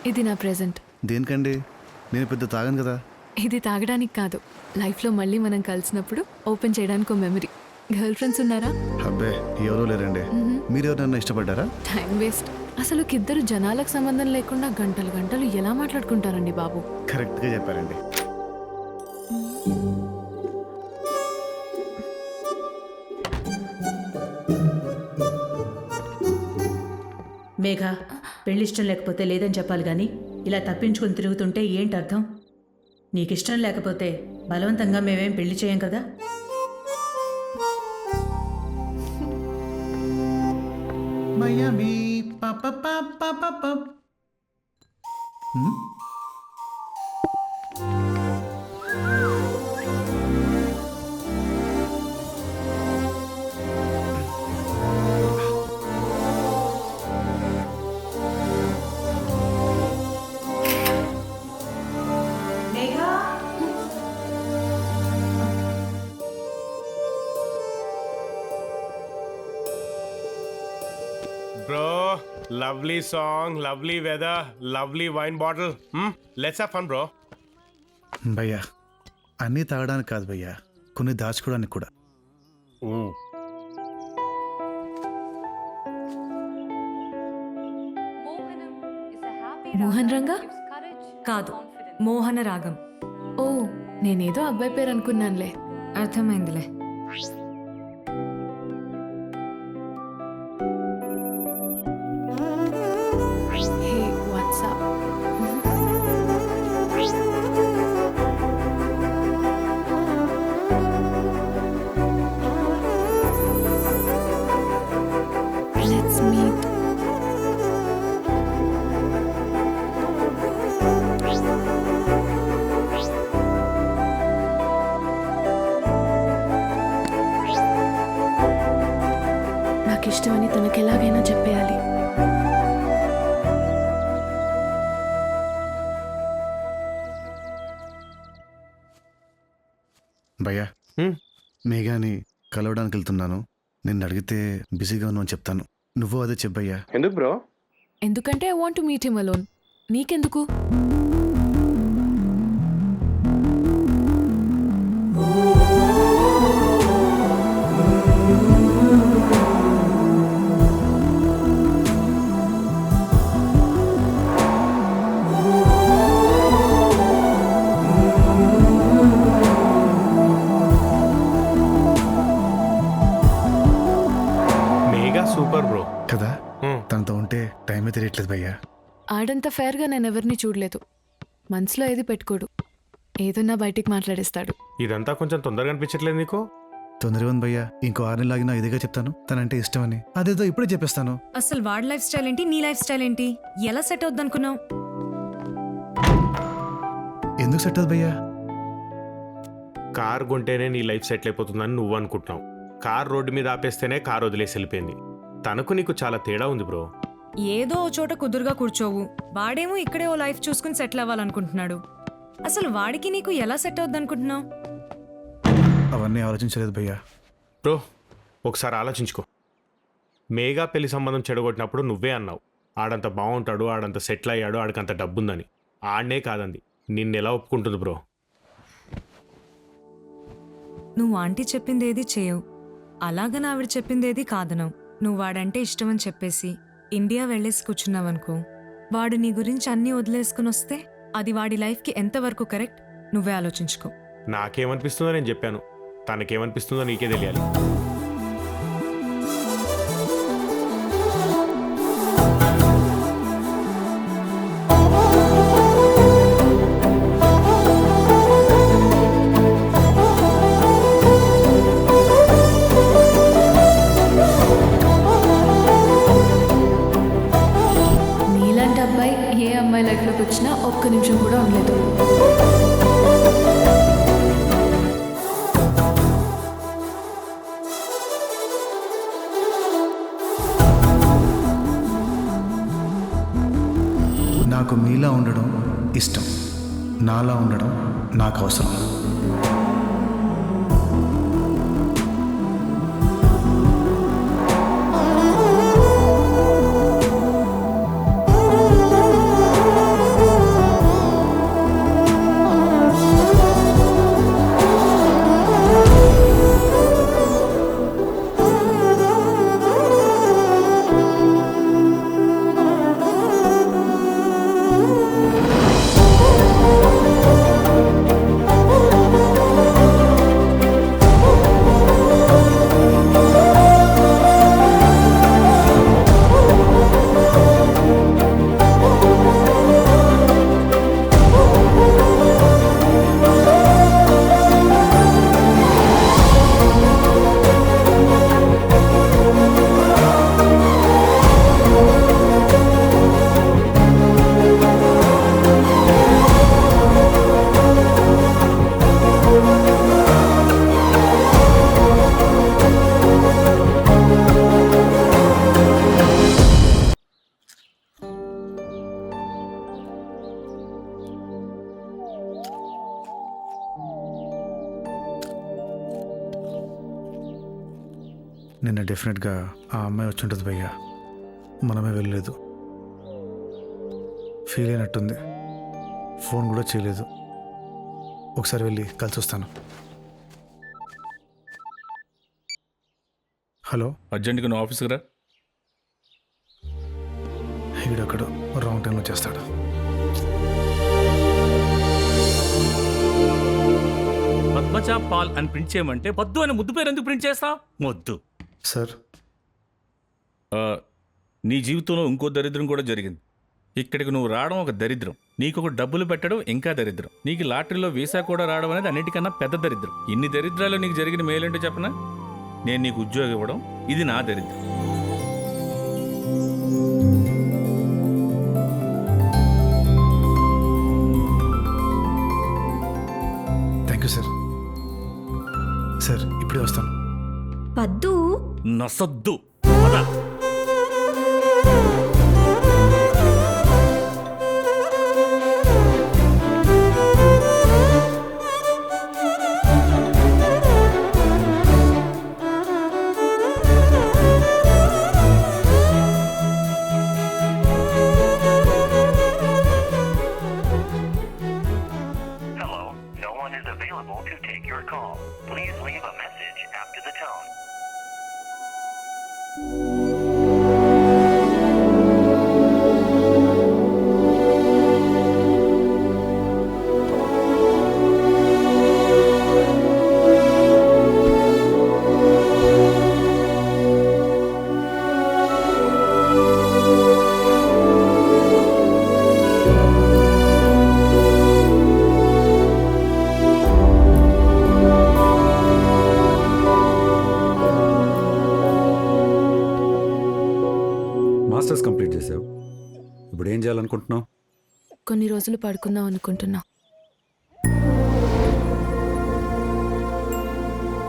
ఇది నా ప్రెజెంట్. దేనికండి? నేను పెద్ద తాగను కదా. ఇది తాగడానికి కాదు, లైఫ్లో మళ్ళీ మనం కలిసినప్పుడు ఓపెన్ చేయడానికి ఒక మెమరీ. గర్ల్ ఫ్రెండ్స్ ఉన్నారా? అబ్బే ఎవరూ లేరండి. మీరు ఎవరైనా ఇష్టపడ్డారా? Time waste. అసలు ఇద్దరు జనాలకు సంబంధం లేకుండా గంటలు గంటలు ఎలా మాట్లాడుకుంటారండి బాబు. కరెక్ట్గా చెప్పారండి. మేఘ, పెళ్ళిష్టం లేకపోతే లేదని చెప్పాలి కానీ ఇలా తప్పించుకొని తిరుగుతుంటే ఏంటి అర్థం? నీకిష్టం లేకపోతే బలవంతంగా మేమేం పెళ్లి చేయం కదా. Miami, pa pa pa pa pa pa. Bro, lovely song, lovely weather, lovely wine bottle. Let's have fun, bro. భయ్యా, అన్నీ తాగడానికి కాదు భయ్యా, కొన్ని దాచుకోవడానికి కూడా. మోహన్ రంగా? కాదు, మోహన రాగం. ఓ, నేనేదో అబ్బాయి పేరు అనుకున్నానులే. అర్థమైందిలే. హే, వాట్సాప్. Let's meet. నాకు ఇష్టమని తనకి ఎలాగైనా చెప్పేయాలి. భయ్యా, మేఘాని కలవడానికి వెళ్తున్నాను. నిన్ను అడిగితే బిజీగా ఉన్నాను చెప్తాను. నువ్వు అదే చెప్పయ్యా. ఎందుకు బ్రో? ఎందుకంటే I want to meet him alone. నీకెందుకు? మేఘా సూపర్ బ్రో కదా, తనతో ఉంటే టైమే తెలియట్లేదు భయ్యా. ఆడంత ఫేర్గా నేను ఎవరిని చూడలేదు. మనసులో ఏది పెట్టుకోడు, ఏదన్నా బయటికి మాట్లాడేస్తాడు. ఇదంతా కొంచెం తొందరగా అనిపించట్లేదు నీకు? తొందరగా ఉంది భయ్యా, ఇంకో 6 నెలలు ఆగినా ఇదిగా చెప్తాను. తనంటే ఇష్టమని అదేదో ఇప్పుడే చెప్పేస్తాను. అసలు వాడి లైఫ్ స్టైల్ ఏంటి, నీ లైఫ్ స్టైల్ ఏంటి? ఎలా సెట్ అవుద్ది అనుకున్నావు? ఎందుకు సెట్ అవుతుంది భయ్యా? కార్ కొంటేనే నీ లైఫ్ సెటిల్ అయిపోతుందని నువ్వు అనుకుంటున్నావు. కార్ రోడ్డు మీద ఆపేస్తేనే కార్ వదిలేసి వెళ్ళిపోయింది. తనకు నీకు చాలా తేడా ఉంది బ్రో. ఏదో ఓ చోట కుదురుగా కూర్చోవు, వాడేమో ఇక్కడే ఓ లైఫ్ చూసుకుని సెటిల్ అవ్వాలనుకుంటున్నాడు. అసలు వాడికి నీకు ఎలా సెట్ అవుద్ది అనుకుంటున్నావు? అవన్నీ ఆలోచించలేదు భయ్యా. బ్రో, ఒకసారి ఆలోచించుకో. మేఘా పెళ్లి సంబంధం చెడగొట్టినప్పుడు నువ్వే అన్నావు, ఆడంత బాగుంటాడు, ఆడంత సెటిల్ అయ్యాడు, ఆడికంత డబ్బుందని. ఆడనే కాదంది. నిన్నెలా ఒప్పుకుంటుంది బ్రో? నువ్వు ఆంటీ చెప్పిందేది చేయవు, అలాగని ఆవిడ చెప్పిందేది కాదనవు. నువ్వు వాడంటే ఇష్టమని చెప్పేసి ఇండియా వెళ్ళేసి కూర్చున్నావనుకో, వాడు నీ గురించి అన్నీ వదిలేసుకుని వస్తే అది వాడి లైఫ్కి ఎంతవరకు కరెక్ట్ నువ్వే ఆలోచించుకో. నాకేమనిపిస్తుందో నేను చెప్పాను, తనకేమనిపిస్తుందో నీకే తెలియాలి. నీలాంటి అబ్బాయి ఏ అమ్మాయి లైఫ్లోకి వచ్చినా ఒక్క నిమిషం కూడా ఉండలేదు. నాకు మీలా ఉండడం ఇష్టం, నాలా ఉండడం నాకు అవసరం. నిన్న డెఫినెట్గా ఆ అమ్మాయి వచ్చి ఉంటుంది భయ్యా, మనమే వెళ్ళలేదు. ఫీల్ అయినట్టుంది, ఫోన్ కూడా చేయలేదు. ఒకసారి వెళ్ళి కలిసి వస్తాను. హలో, అర్జెంటుగా నువ్వు ఆఫీస్కి రా. ఈడొక్కడు రాంగ్ టైంలో చేస్తాడు. పద్మజ పాల్ అని ప్రింట్ చేయమంటే పద్దు అని ముద్దు పేరు ఎందుకు ప్రింట్ చేస్తావు? మొద్దు. సార్, నీ జీవితంలో ఇంకో దరిద్రం కూడా జరిగింది. ఇక్కడికి నువ్వు రావడం ఒక దరిద్రం, నీకు ఒక డబ్బులు పెట్టడం ఇంకా దరిద్రం, నీకు లాటరీలో వీసా కూడా రావడం అనేది అన్నిటికన్నా పెద్ద దరిద్రం. ఇన్ని దరిద్రాలు నీకు జరిగిన మేలేంటో చెప్పనా? నేను నీకు ఉద్యోగం ఇవ్వడం, ఇది నా దరిద్రం. Thank you sir. సార్, ఇప్పుడే వస్తాను. పద్దు నసద్దు పద. Hello, no one is available to take your call. Please leave a message after the tone. Masters complete చేసావు, ఇప్పుడు ఏం చేయాలనుకుంటున్నావు? కొన్ని రోజులు పడుకుందాం అనుకుంటున్నా.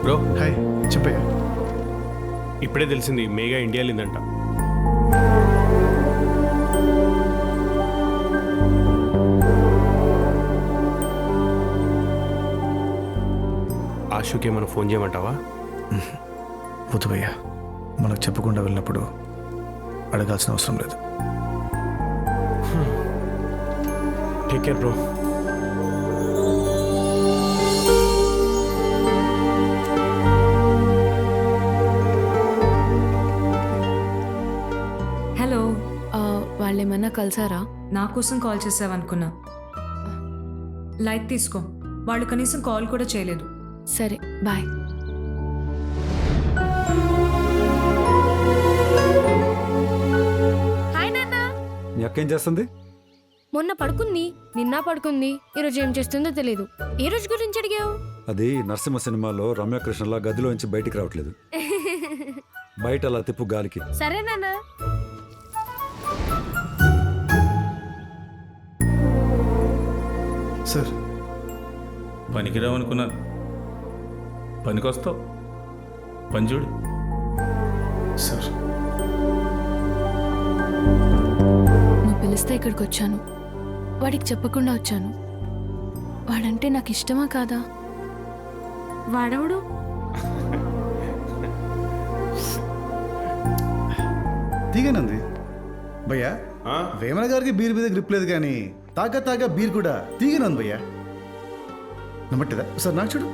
బ్రో, హాయ్, చెప్పయ్యా. ఇప్పుడే తెలిసింది మేఘా ఇండియా వెళ్ళిందంట. ఆశుకి ఏమైనా ఫోన్ చేయమంటావా? వద్దు భయ్యా, మనకు చెప్పకుండా వెళ్ళినప్పుడు అడగాల్సిన అవసరం లేదు. Take care bro. హలో, వాళ్ళు ఏమన్నా కలిసారా? నా కోసం కాల్ చేసావనుకున్నా. లైట్ తీసుకో, వాళ్ళు కనీసం కాల్ కూడా చేయలేదు. సరే, బాయ్. హాయ్ నాన్న. నీ అక్క ఏం చేస్తుంది? మొన్న పడుకుంది, నిన్న పడుకుంది, ఈరోజు ఏం చేస్తుందో తెలియదు. ఏ రోజు గురించి అడిగావు? అది నరసింహ సినిమాలో రమ్యకృష్ణలా గదిలోంచి బయటికి రావట్లేదు. బయట అలా తిప్పు గాలికి. సరే నాన్న. సార్, పనికిరావనుకున్నాను, పనికొస్తావు. పని చూడు. సార్, నువ్వు పిలిస్తే ఇక్కడికి వచ్చాను. వాడికి చెప్పకుండా వచ్చాను. వాడంటే నాకు ఇష్టమా కాదా? వాడవుడు తీగనంది భయ్యా. వేమన గారికి బీర్ మీద గ్రిప్ లేదు, కానీ తాగా బీర్ కూడా తీగనంది భయ్యా. నమ్మట్లేదా? సార్, నాకు చూడు.